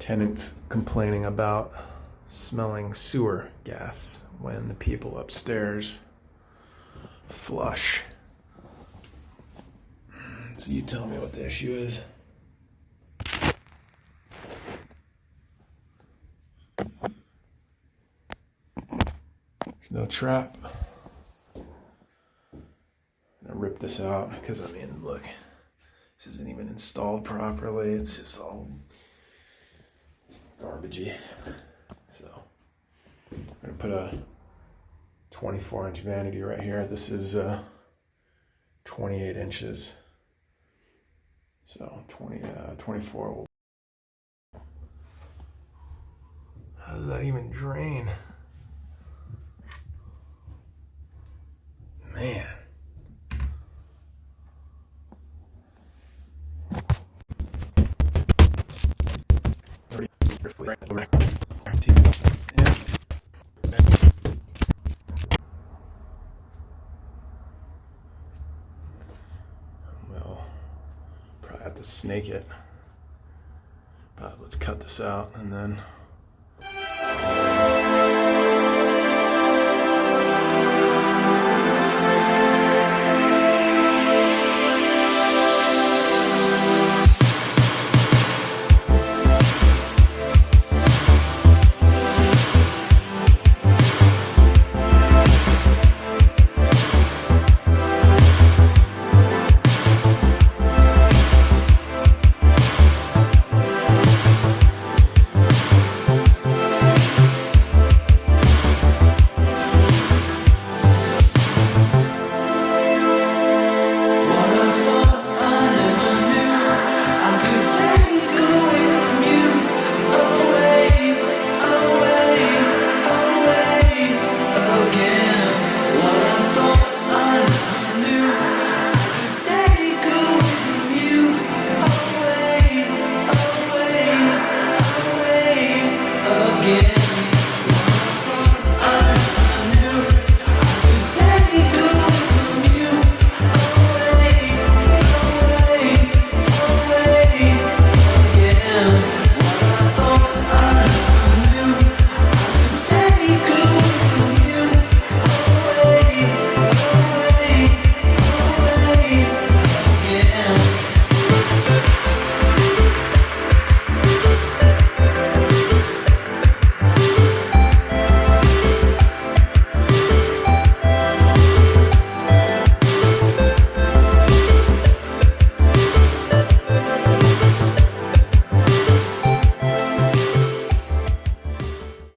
Tenants complaining about smelling sewer gas when the people upstairs flush. So you tell me what the issue is. There's no trap. I'm gonna rip this out because I mean, look, this isn't even installed properly. It's just all garbagey. So I'm gonna put a 24-inch vanity right here. This is 28 inches. So 24 will. How does that even drain? Man. Well, probably have to snake it. But let's cut this out and then